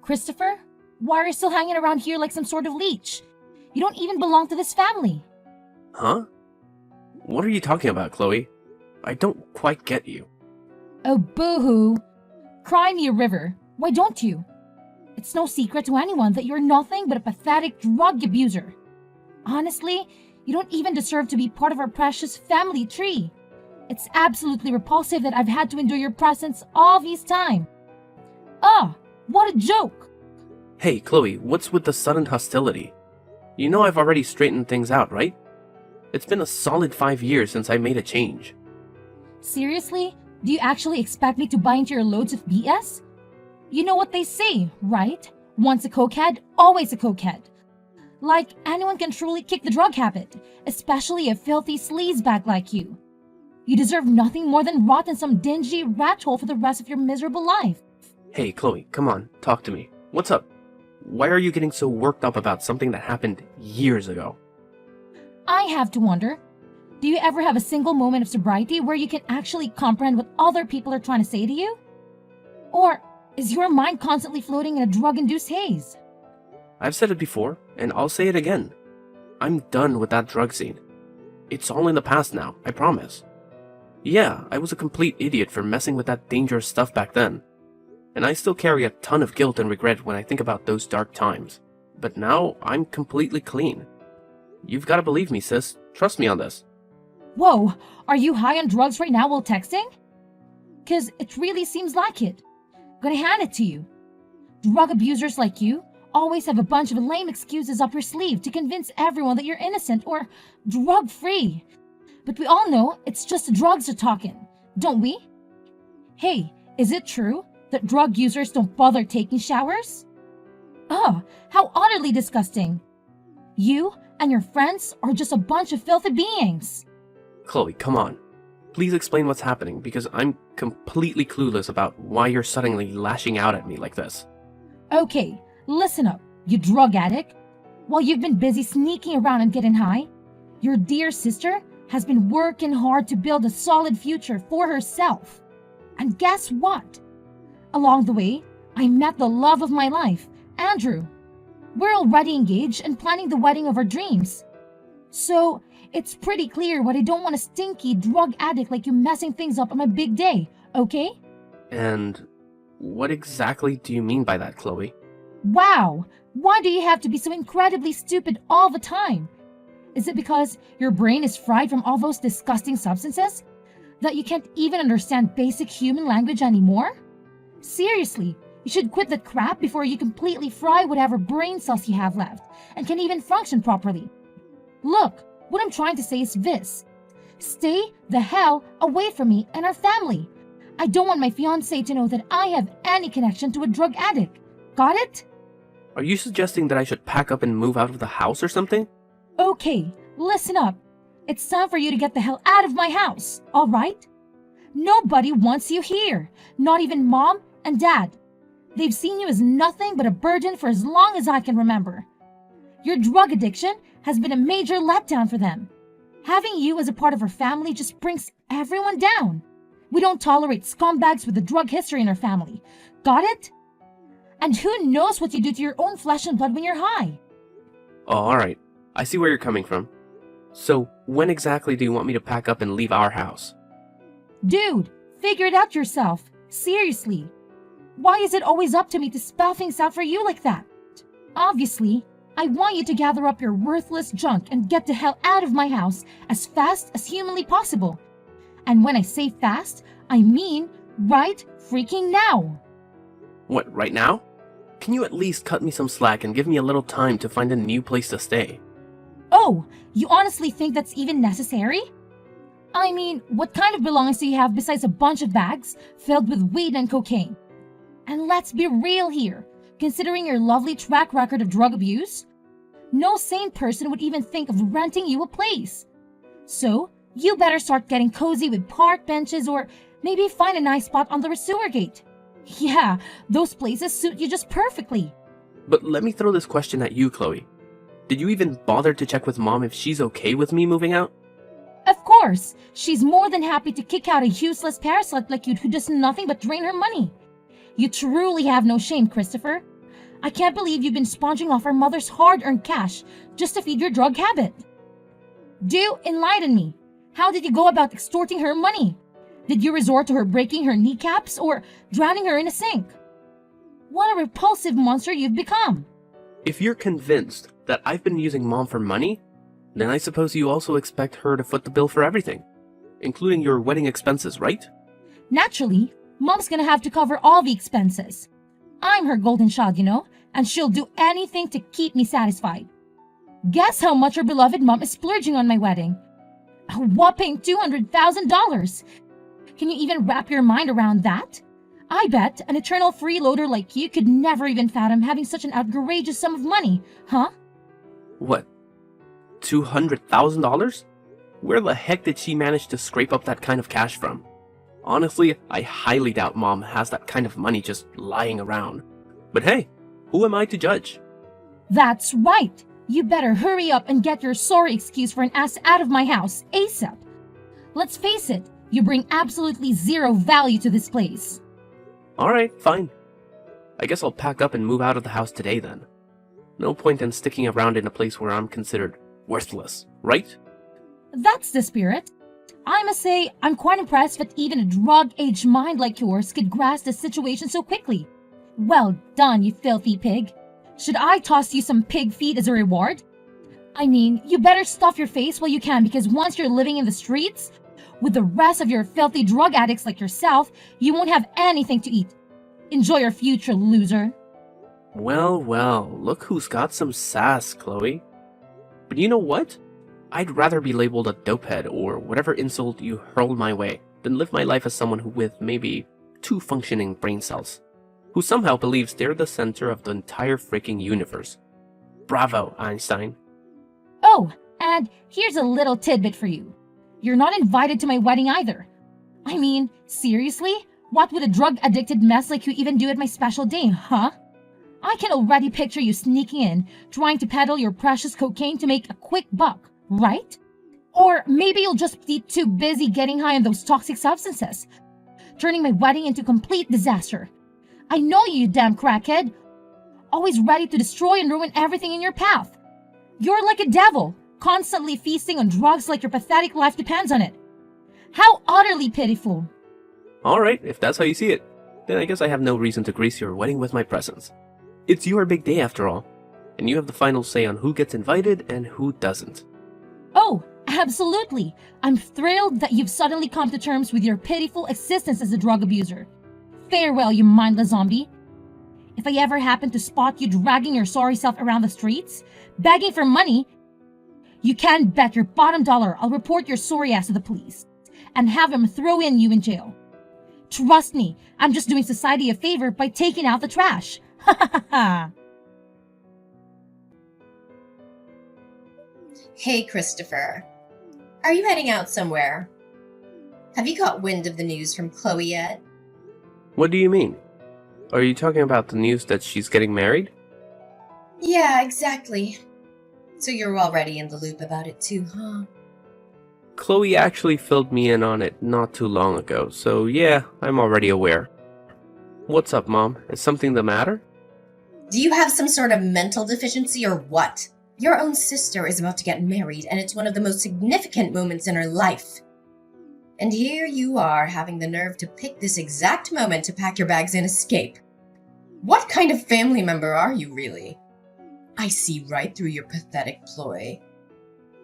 Christopher, why are you still hanging around here like some sort of leech? You don't even belong to this family. Huh? What are you talking about, Chloe? I don't quite get you. Oh, boo-hoo. Cry me a river. Why don't you? It's no secret to anyone that you're nothing but a pathetic drug abuser. Honestly, you don't even deserve to be part of our precious family tree. It's absolutely repulsive that I've had to endure your presence all this time. Ah, what a joke! Hey, Chloe, what's with the sudden hostility? You know I've already straightened things out, right? It's been a solid 5 years since I made a change. Seriously? Do you actually expect me to buy into your loads of BS? You know what they say, right? Once a cokehead, always a cokehead. Like anyone can truly kick the drug habit, especially a filthy sleazebag like you. You deserve nothing more than rot in some dingy rat hole for the rest of your miserable life. Hey, Chloe, come on, talk to me. What's up? Why are you getting so worked up about something that happened years ago? I have to wonder, do you ever have a single moment of sobriety where you can actually comprehend what other people are trying to say to you? Or is your mind constantly floating in a drug-induced haze? I've said it before, and I'll say it again. I'm done with that drug scene. It's all in the past now, I promise. Yeah, I was a complete idiot for messing with that dangerous stuff back then. And I still carry a ton of guilt and regret when I think about those dark times. But now, I'm completely clean. You've got to believe me, sis. Trust me on this. Whoa, are you high on drugs right now while texting? 'Cause it really seems like it. Gonna hand it to you. Drug abusers like you always have a bunch of lame excuses up your sleeve to convince everyone that you're innocent or drug-free. But we all know it's just the drugs are talking, don't we? Hey, is it true that drug users don't bother taking showers? Oh, how utterly disgusting. You and your friends are just a bunch of filthy beings. Chloe, come on. Please explain what's happening, because I'm completely clueless about why you're suddenly lashing out at me like this. Okay, listen up, you drug addict. While you've been busy sneaking around and getting high, your dear sister has been working hard to build a solid future for herself. And guess what? Along the way, I met the love of my life, Andrew. We're already engaged and planning the wedding of our dreams. So, it's pretty clear why I don't want a stinky drug addict like you messing things up on my big day, okay? And what exactly do you mean by that, Chloe? Wow! Why do you have to be so incredibly stupid all the time? Is it because your brain is fried from all those disgusting substances? That you can't even understand basic human language anymore? Seriously, you should quit that crap before you completely fry whatever brain cells you have left and can even function properly. Look, what I'm trying to say is this. Stay the hell away from me and our family. I don't want my fiancé to know that I have any connection to a drug addict. Got it? Are you suggesting that I should pack up and move out of the house or something? Okay, listen up. It's time for you to get the hell out of my house, all right? Nobody wants you here, not even Mom and Dad. They've seen you as nothing but a burden for as long as I can remember. Your drug addiction has been a major letdown for them. Having you as a part of our family just brings everyone down. We don't tolerate scumbags with a drug history in our family. Got it? And who knows what you do to your own flesh and blood when you're high? Oh, alright. I see where you're coming from. So, when exactly do you want me to pack up and leave our house? Dude, figure it out yourself. Seriously. Why is it always up to me to spell things out for you like that? Obviously, I want you to gather up your worthless junk and get the hell out of my house as fast as humanly possible. And when I say fast, I mean right freaking now. What, right now? Can you at least cut me some slack and give me a little time to find a new place to stay? Oh, you honestly think that's even necessary? I mean, what kind of belongings do you have besides a bunch of bags filled with weed and cocaine? And let's be real here, considering your lovely track record of drug abuse, no sane person would even think of renting you a place. So, you better start getting cozy with park benches or maybe find a nice spot on the sewer gate. Yeah, those places suit you just perfectly. But let me throw this question at you, Chloe. Did you even bother to check with Mom if she's okay with me moving out? Of course, she's more than happy to kick out a useless parasite like you who does nothing but drain her money. You truly have no shame, Christopher. I can't believe you've been sponging off our mother's hard-earned cash just to feed your drug habit. Do enlighten me. How did you go about extorting her money? Did you resort to her breaking her kneecaps or drowning her in a sink? What a repulsive monster you've become. If you're convinced that I've been using Mom for money, then I suppose you also expect her to foot the bill for everything, including your wedding expenses, right? Naturally, Mom's gonna have to cover all the expenses. I'm her golden child, and she'll do anything to keep me satisfied. Guess how much our beloved Mom is splurging on my wedding? A whopping $200,000. Can you even wrap your mind around that? I bet an eternal freeloader like you could never even fathom having such an outrageous sum of money, huh? What? $200,000? Where the heck did she manage to scrape up that kind of cash from? Honestly, I highly doubt Mom has that kind of money just lying around. But hey, who am I to judge? That's right. You better hurry up and get your sorry excuse for an ass out of my house, ASAP. Let's face it, you bring absolutely zero value to this place. Alright, fine. I guess I'll pack up and move out of the house today then. No point in sticking around in a place where I'm considered worthless, right? That's the spirit. I must say, I'm quite impressed that even a drug-aged mind like yours could grasp the situation so quickly. Well done, you filthy pig. Should I toss you some pig feet as a reward? I mean, you better stuff your face while you can, because once you're living in the streets with the rest of your filthy drug addicts like yourself, you won't have anything to eat. Enjoy your future, loser. Well, look who's got some sass, Chloe. But you know what? I'd rather be labeled a dopehead or whatever insult you hurl my way than live my life as someone who with maybe 2 functioning brain cells, who somehow believes they're the center of the entire freaking universe. Bravo, Einstein. Oh, and here's a little tidbit for you. You're not invited to my wedding either. I mean, seriously? What would a drug-addicted mess like you even do at my special day, huh? I can already picture you sneaking in, trying to peddle your precious cocaine to make a quick buck, right? Or maybe you'll just be too busy getting high on those toxic substances, turning my wedding into complete disaster. I know you damn crackhead. Always ready to destroy and ruin everything in your path. You're like a devil, constantly feasting on drugs like your pathetic life depends on it. How utterly pitiful. Alright, if that's how you see it, then I guess I have no reason to grace your wedding with my presence. It's your big day after all, and you have the final say on who gets invited and who doesn't. Oh, absolutely. I'm thrilled that you've suddenly come to terms with your pitiful existence as a drug abuser. Farewell, you mindless zombie. If I ever happen to spot you dragging your sorry self around the streets, begging for money, you can bet your bottom dollar I'll report your sorry ass to the police and have them throw you in jail. Trust me, I'm just doing society a favor by taking out the trash. Ha ha ha ha. Hey, Christopher. Are you heading out somewhere? Have you got wind of the news from Chloe yet? What do you mean? Are you talking about the news that she's getting married? Yeah, exactly. So you're already in the loop about it too, huh? Chloe actually filled me in on it not too long ago, so yeah, I'm already aware. What's up, Mom? Is something the matter? Do you have some sort of mental deficiency or what? Your own sister is about to get married, and it's one of the most significant moments in her life. And here you are having the nerve to pick this exact moment to pack your bags and escape. What kind of family member are you, really? I see right through your pathetic ploy.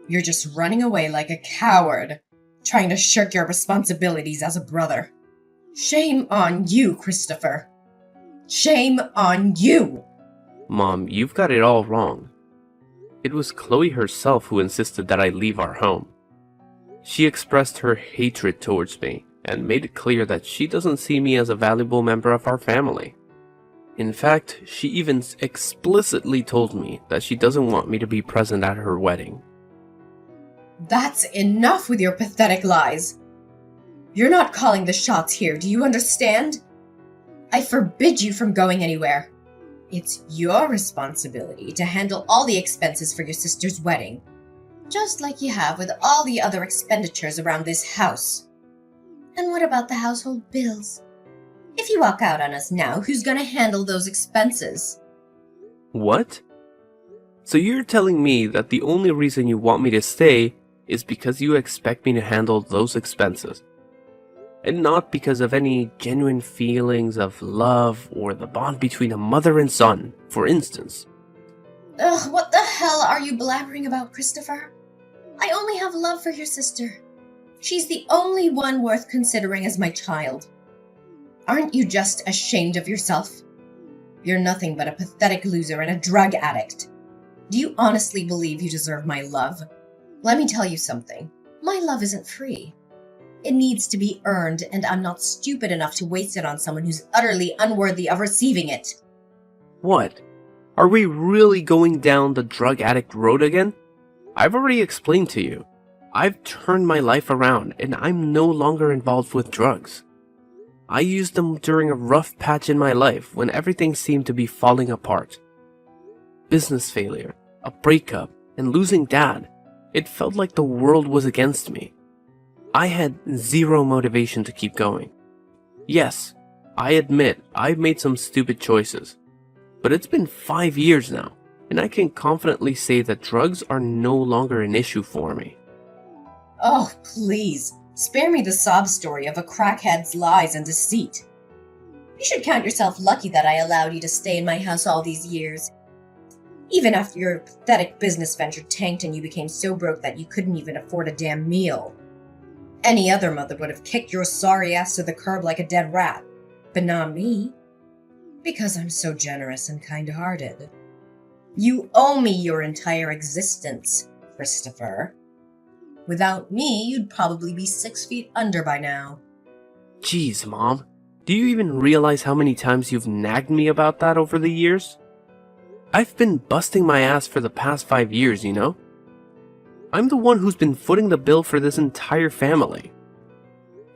You're just running away like a coward, trying to shirk your responsibilities as a brother. Shame on you, Christopher. Shame on you! Mom, you've got it all wrong. It was Chloe herself who insisted that I leave our home. She expressed her hatred towards me and made it clear that she doesn't see me as a valuable member of our family. In fact, she even explicitly told me that she doesn't want me to be present at her wedding. That's enough with your pathetic lies. You're not calling the shots here, do you understand? I forbid you from going anywhere. It's your responsibility to handle all the expenses for your sister's wedding, just like you have with all the other expenditures around this house. And what about the household bills? If you walk out on us now, who's gonna handle those expenses? What? So you're telling me that the only reason you want me to stay is because you expect me to handle those expenses, and not because of any genuine feelings of love or the bond between a mother and son, for instance? Ugh, what the hell are you blabbering about, Christopher? I only have love for your sister. She's the only one worth considering as my child. Aren't you just ashamed of yourself? You're nothing but a pathetic loser and a drug addict. Do you honestly believe you deserve my love? Let me tell you something. My love isn't free. It needs to be earned, and I'm not stupid enough to waste it on someone who's utterly unworthy of receiving it. What? Are we really going down the drug addict road again? I've already explained to you. I've turned my life around, and I'm no longer involved with drugs. I used them during a rough patch in my life when everything seemed to be falling apart. Business failure, a breakup, and losing Dad. It felt like the world was against me. I had zero motivation to keep going. Yes, I admit I've made some stupid choices, but it's been 5 years now, and I can confidently say that drugs are no longer an issue for me. Oh, please, spare me the sob story of a crackhead's lies and deceit. You should count yourself lucky that I allowed you to stay in my house all these years. Even after your pathetic business venture tanked and you became so broke that you couldn't even afford a damn meal. Any other mother would have kicked your sorry ass to the curb like a dead rat, but not me. Because I'm so generous and kind-hearted. You owe me your entire existence, Christopher. Without me, you'd probably be 6 feet under by now. Jeez, Mom. Do you even realize how many times you've nagged me about that over the years? I've been busting my ass for the past 5 years, you know? I'm the one who's been footing the bill for this entire family.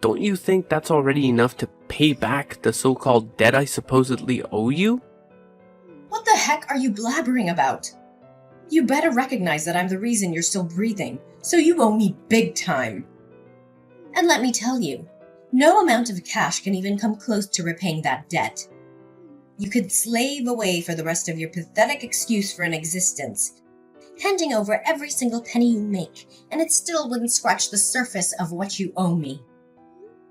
Don't you think that's already enough to pay back the so-called debt I supposedly owe you? What the heck are you blabbering about? You better recognize that I'm the reason you're still breathing, so you owe me big time. And let me tell you, no amount of cash can even come close to repaying that debt. You could slave away for the rest of your pathetic excuse for an existence, handing over every single penny you make, and it still wouldn't scratch the surface of what you owe me.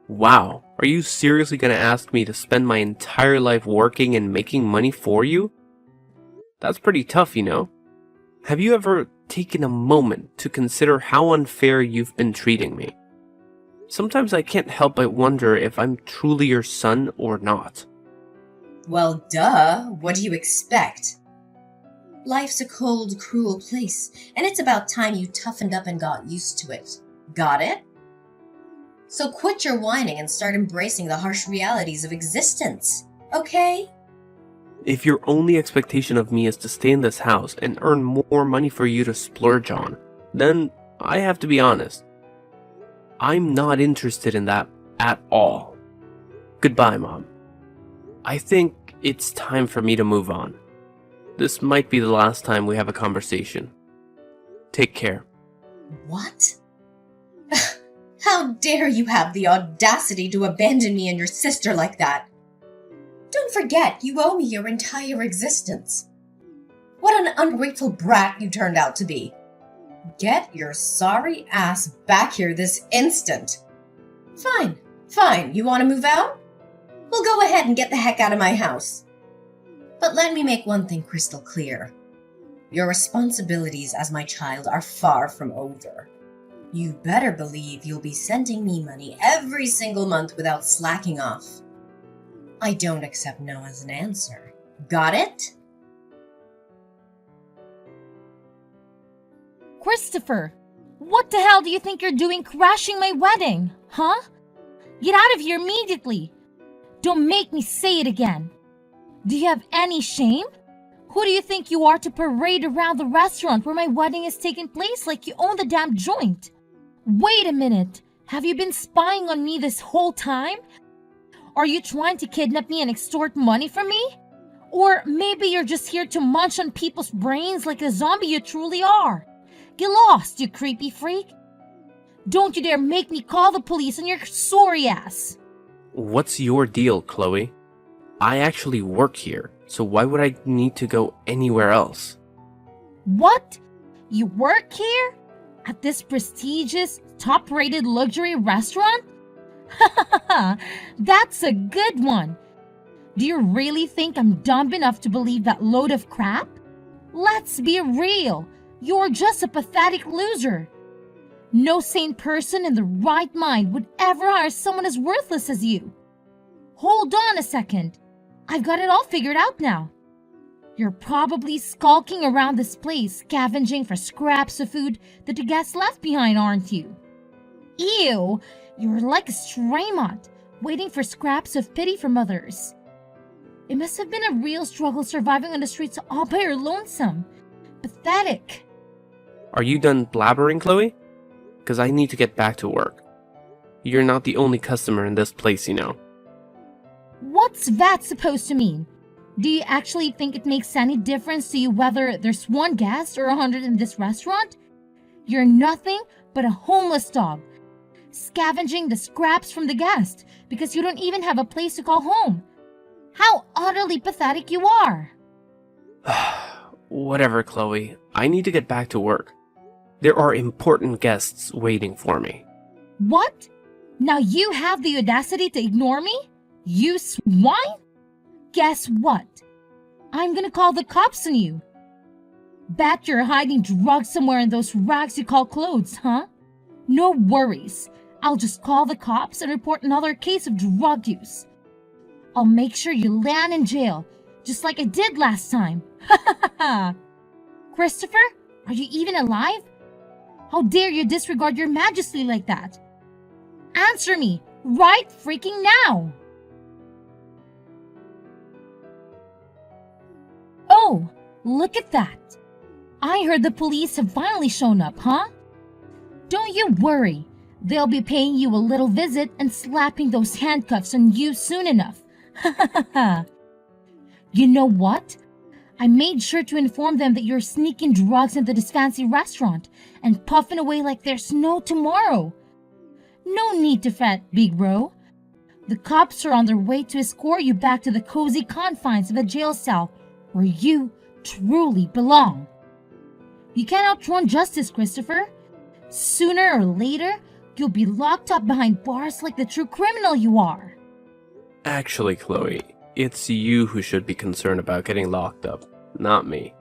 Wow, are you seriously gonna ask me to spend my entire life working and making money for you? That's pretty tough, you know? Have you ever taken a moment to consider how unfair you've been treating me? Sometimes I can't help but wonder if I'm truly your son or not. Well, duh, what do you expect? Life's a cold, cruel place, and it's about time you toughened up and got used to it. Got it? So quit your whining and start embracing the harsh realities of existence, okay? If your only expectation of me is to stay in this house and earn more money for you to splurge on, then I have to be honest. I'm not interested in that at all. Goodbye, Mom. I think it's time for me to move on. This might be the last time we have a conversation. Take care. What? How dare you have the audacity to abandon me and your sister like that? Don't forget, you owe me your entire existence. What an ungrateful brat you turned out to be. Get your sorry ass back here this instant. Fine, you want to move out? Well, go ahead and get the heck out of my house. But let me make one thing crystal clear. Your responsibilities as my child are far from over. You better believe you'll be sending me money every single month without slacking off. I don't accept no as an answer. Got it? Christopher, what the hell do you think you're doing crashing my wedding? Huh? Get out of here immediately. Don't make me say it again. Do you have any shame? Who do you think you are to parade around the restaurant where my wedding is taking place like you own the damn joint? Wait a minute. Have you been spying on me this whole time? Are you trying to kidnap me and extort money from me? Or maybe you're just here to munch on people's brains like the zombie you truly are. Get lost, you creepy freak. Don't you dare make me call the police on your sorry ass. What's your deal, Chloe? I actually work here, so why would I need to go anywhere else? What? You work here? At this prestigious, top-rated luxury restaurant? That's a good one. Do you really think I'm dumb enough to believe that load of crap? Let's be real. You're just a pathetic loser. No sane person in the right mind would ever hire someone as worthless as you. Hold on a second. I've got it all figured out now. You're probably skulking around this place, scavenging for scraps of food that the guests left behind, aren't you? Ew, you're like a stray mutt, waiting for scraps of pity from others. It must have been a real struggle surviving on the streets all by your lonesome. Pathetic. Are you done blabbering, Chloe? Because I need to get back to work. You're not the only customer in this place, you know. What's that supposed to mean? Do you actually think it makes any difference to you whether there's one guest or 100 in this restaurant? You're nothing but a homeless dog, scavenging the scraps from the guest because you don't even have a place to call home. How utterly pathetic you are! Whatever, Chloe. I need to get back to work. There are important guests waiting for me. What? Now you have the audacity to ignore me? You swine? Guess what? I'm gonna call the cops on you. Bet you're hiding drugs somewhere in those rags you call clothes, huh? No worries. I'll just call the cops and report another case of drug use. I'll make sure you land in jail, just like I did last time. Ha ha ha! Christopher, are you even alive? How dare you disregard your majesty like that? Answer me, right freaking now! Oh, look at that. I heard the police have finally shown up, huh? Don't you worry. They'll be paying you a little visit and slapping those handcuffs on you soon enough. Ha ha ha ha. You know what? I made sure to inform them that you're sneaking drugs into this fancy restaurant and puffing away like there's no tomorrow. No need to fret, Big Bro. The cops are on their way to escort you back to the cozy confines of a jail cell where you truly belong. You can't outrun justice, Christopher. Sooner or later, you'll be locked up behind bars like the true criminal you are. Actually, Chloe, it's you who should be concerned about getting locked up, not me.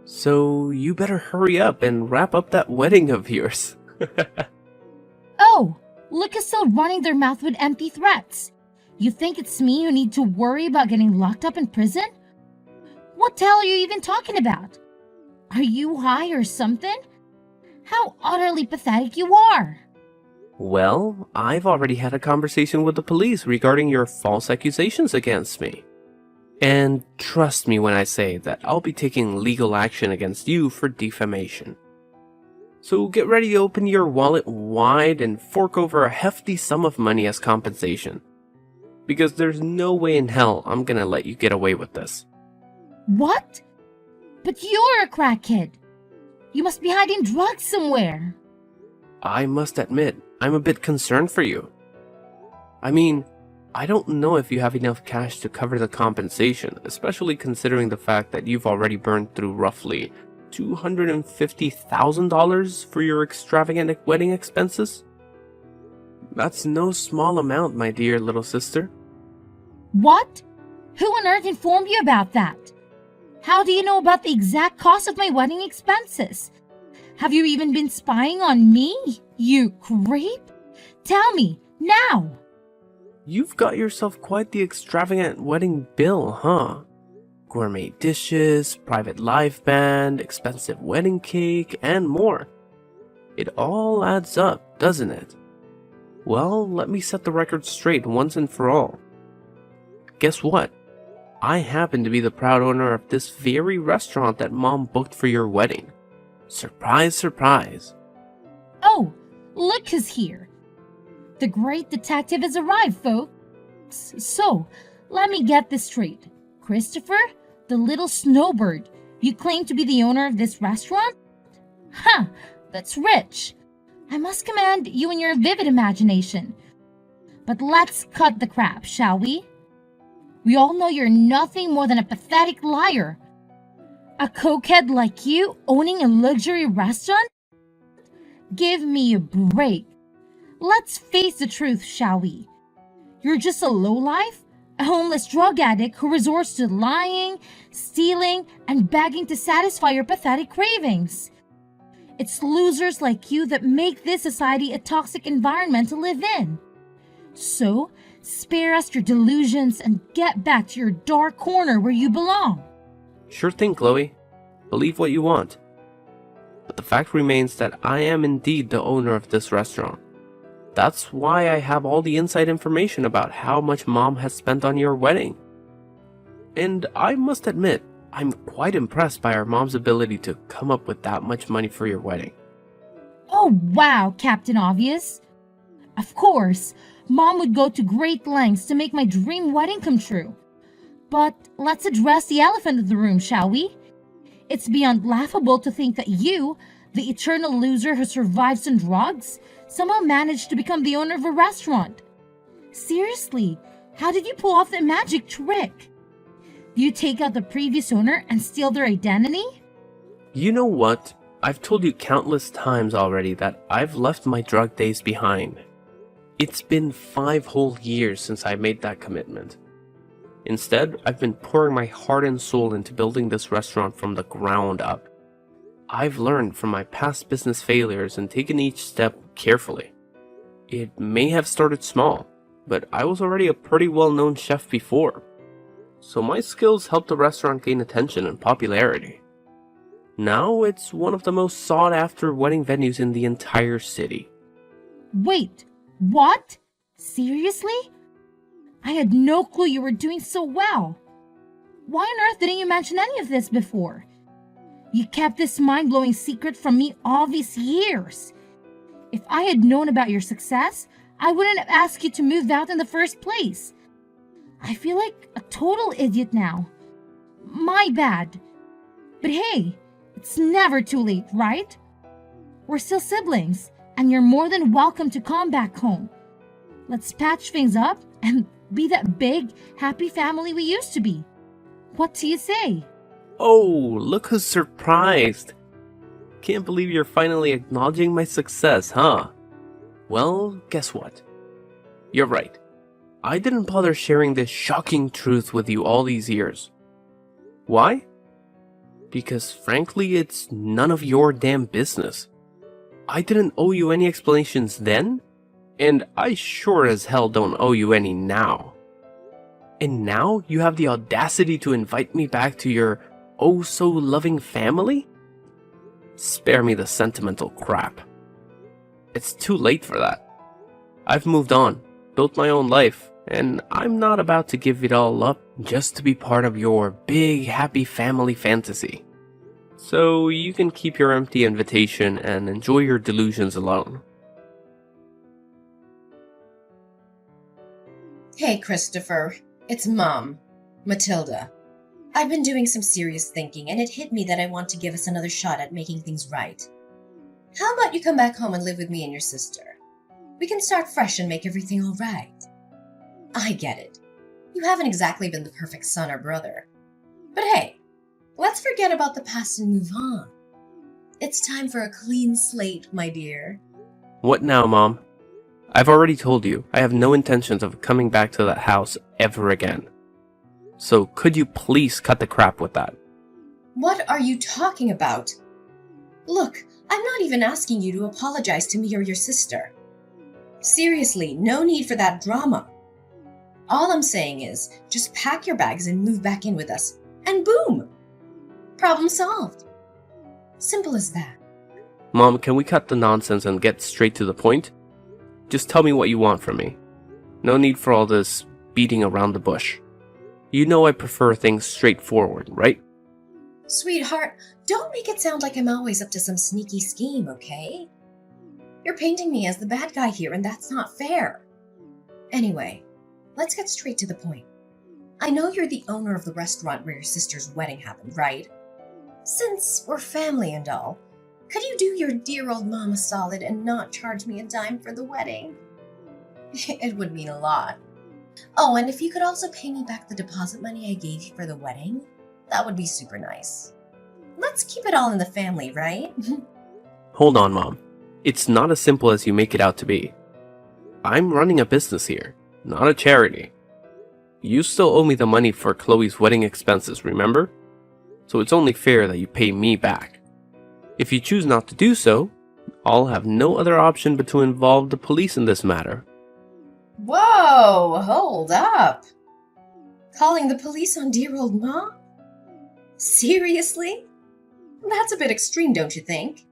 So you better hurry up and wrap up that wedding of yours. Oh, look who's still running their mouth with empty threats. You think it's me who need to worry about getting locked up in prison? What the hell are you even talking about? Are you high or something? How utterly pathetic you are. Well, I've already had a conversation with the police regarding your false accusations against me. And trust me when I say that I'll be taking legal action against you for defamation. So get ready to open your wallet wide and fork over a hefty sum of money as compensation. Because there's no way in hell I'm gonna let you get away with this. What? But you're a crackhead. You must be hiding drugs somewhere. I must admit, I'm a bit concerned for you. I mean, I don't know if you have enough cash to cover the compensation, especially considering the fact that you've already burned through roughly $250,000 for your extravagant wedding expenses. That's no small amount, my dear little sister. What? Who on earth informed you about that? How do you know about the exact cost of my wedding expenses? Have you even been spying on me, you creep? Tell me, now! You've got yourself quite the extravagant wedding bill, huh? Gourmet dishes, private live band, expensive wedding cake, and more. It all adds up, doesn't it? Well, let me set the record straight once and for all. Guess what? I happen to be the proud owner of this very restaurant that Mom booked for your wedding. Surprise, surprise. Oh, look who's here. The great detective has arrived, folks. So, let me get this straight. Christopher, the little snowbird, you claim to be the owner of this restaurant? Huh, that's rich. I must commend you and your vivid imagination. But let's cut the crap, shall we? We all know you're nothing more than a pathetic liar. A cokehead like you owning a luxury restaurant? Give me a break. Let's face the truth, shall we? You're just a lowlife, a homeless drug addict who resorts to lying, stealing, and begging to satisfy your pathetic cravings. It's losers like you that make this society a toxic environment to live in. So, spare us your delusions and get back to your dark corner where you belong. Sure thing, Chloe. Believe what you want. But the fact remains that I am indeed the owner of this restaurant. That's why I have all the inside information about how much Mom has spent on your wedding. And I must admit, I'm quite impressed by our mom's ability to come up with that much money for your wedding. Oh wow, Captain Obvious. Of course, Mom would go to great lengths to make my dream wedding come true. But let's address the elephant in the room, shall we? It's beyond laughable to think that you, the eternal loser who survives on drugs, somehow managed to become the owner of a restaurant. Seriously, how did you pull off that magic trick? Do you take out the previous owner and steal their identity? You know what? I've told you countless times already that I've left my drug days behind. It's been 5 whole years since I made that commitment. Instead, I've been pouring my heart and soul into building this restaurant from the ground up. I've learned from my past business failures and taken each step carefully. It may have started small, but I was already a pretty well-known chef before. So my skills helped the restaurant gain attention and popularity. Now it's one of the most sought-after wedding venues in the entire city. Wait, what? Seriously? I had no clue you were doing so well. Why on earth didn't you mention any of this before? You kept this mind-blowing secret from me all these years. If I had known about your success, I wouldn't have asked you to move out in the first place. I feel like a total idiot now. My bad. But hey, it's never too late, right? We're still siblings, and you're more than welcome to come back home. Let's patch things up and be that big, happy family we used to be. What do you say? Oh, look who's surprised. Can't believe you're finally acknowledging my success, huh? Well, guess what? You're right. I didn't bother sharing this shocking truth with you all these years. Why? Because frankly, it's none of your damn business. I didn't owe you any explanations then, and I sure as hell don't owe you any now. And now you have the audacity to invite me back to your oh-so-loving family? Spare me the sentimental crap. It's too late for that. I've moved on, built my own life, and I'm not about to give it all up just to be part of your big, happy family fantasy. So you can keep your empty invitation and enjoy your delusions alone. Hey, Christopher. It's Mom, Matilda. I've been doing some serious thinking, and it hit me that I want to give us another shot at making things right. How about you come back home and live with me and your sister? We can start fresh and make everything all right. I get it. You haven't exactly been the perfect son or brother. But hey, let's forget about the past and move on. It's time for a clean slate, my dear. What now, Mom? I've already told you, I have no intentions of coming back to that house ever again. So could you please cut the crap with that? What are you talking about? Look, I'm not even asking you to apologize to me or your sister. Seriously, no need for that drama. All I'm saying is, just pack your bags and move back in with us, and boom! Problem solved. Simple as that. Mom, can we cut the nonsense and get straight to the point? Just tell me what you want from me. No need for all this beating around the bush. You know I prefer things straightforward, right? Sweetheart, don't make it sound like I'm always up to some sneaky scheme, okay? You're painting me as the bad guy here, and that's not fair. Anyway, let's get straight to the point. I know you're the owner of the restaurant where your sister's wedding happened, right? Since we're family and all, could you do your dear old mom a solid and not charge me a dime for the wedding? It would mean a lot. Oh, and if you could also pay me back the deposit money I gave you for the wedding, that would be super nice. Let's keep it all in the family, right? Hold on, Mom. It's not as simple as you make it out to be. I'm running a business here, not a charity. You still owe me the money for Chloe's wedding expenses, remember? So it's only fair that you pay me back. If you choose not to do so, I'll have no other option but to involve the police in this matter. Whoa, hold up. Calling the police on dear old Ma? Seriously? That's a bit extreme, don't you think?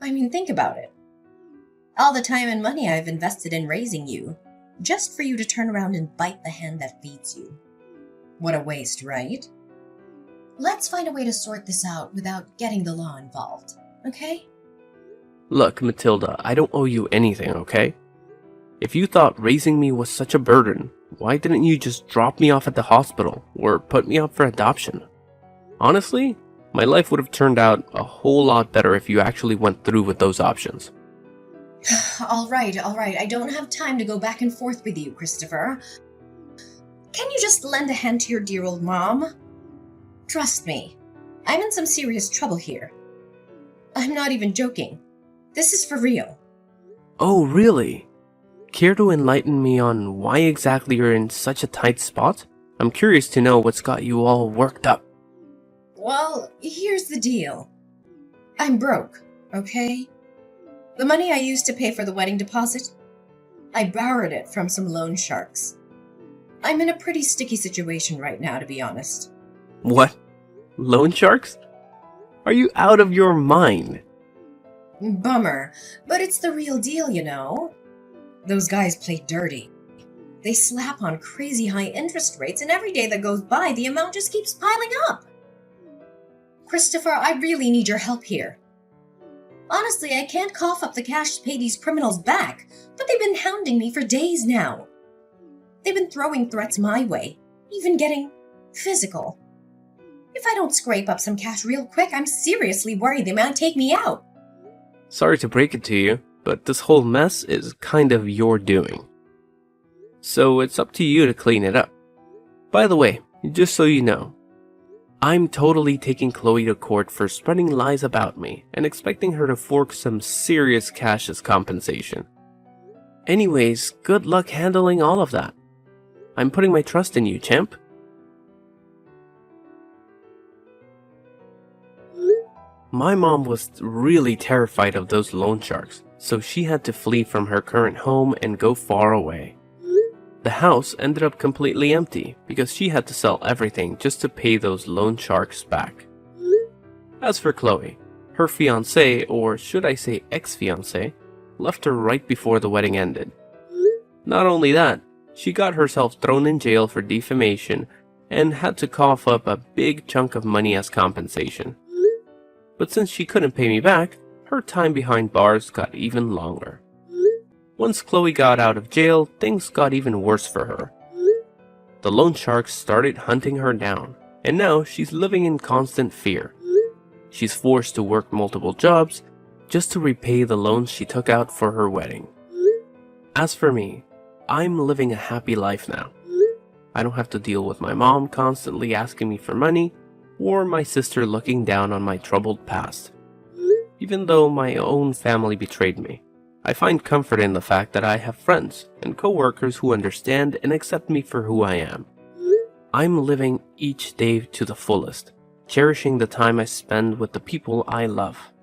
I mean, think about it. All the time and money I've invested in raising you, just for you to turn around and bite the hand that feeds you. What a waste, right? Let's find a way to sort this out without getting the law involved, okay? Look, Matilda, I don't owe you anything, okay? If you thought raising me was such a burden, why didn't you just drop me off at the hospital or put me up for adoption? Honestly, my life would have turned out a whole lot better if you actually went through with those options. All right. I don't have time to go back and forth with you, Christopher. Can you just lend a hand to your dear old mom? Trust me, I'm in some serious trouble here. I'm not even joking. This is for real. Oh, really? Care to enlighten me on why exactly you're in such a tight spot? I'm curious to know what's got you all worked up. Well, here's the deal. I'm broke, okay? The money I used to pay for the wedding deposit, I borrowed it from some loan sharks. I'm in a pretty sticky situation right now, to be honest. What? Loan sharks? Are you out of your mind? Bummer, but it's the real deal, you know. Those guys play dirty. They slap on crazy high interest rates, and every day that goes by, the amount just keeps piling up. Christopher, I really need your help here. Honestly, I can't cough up the cash to pay these criminals back, but they've been hounding me for days now. They've been throwing threats my way, even getting physical. If I don't scrape up some cash real quick, I'm seriously worried they might take me out. Sorry to break it to you, but this whole mess is kind of your doing. So it's up to you to clean it up. By the way, just so you know, I'm totally taking Chloe to court for spreading lies about me and expecting her to fork some serious cash as compensation. Anyways, good luck handling all of that. I'm putting my trust in you, champ. My mom was really terrified of those loan sharks, so she had to flee from her current home and go far away. The house ended up completely empty because she had to sell everything just to pay those loan sharks back. As for Chloe, her fiancé, or should I say ex-fiancé, left her right before the wedding ended. Not only that, she got herself thrown in jail for defamation and had to cough up a big chunk of money as compensation. But since she couldn't pay me back, her time behind bars got even longer. Once Chloe got out of jail, things got even worse for her. The loan sharks started hunting her down, and now she's living in constant fear. She's forced to work multiple jobs just to repay the loans she took out for her wedding. As for me, I'm living a happy life now. I don't have to deal with my mom constantly asking me for money, or my sister looking down on my troubled past. Even though my own family betrayed me, I find comfort in the fact that I have friends and coworkers who understand and accept me for who I am. I'm living each day to the fullest, cherishing the time I spend with the people I love.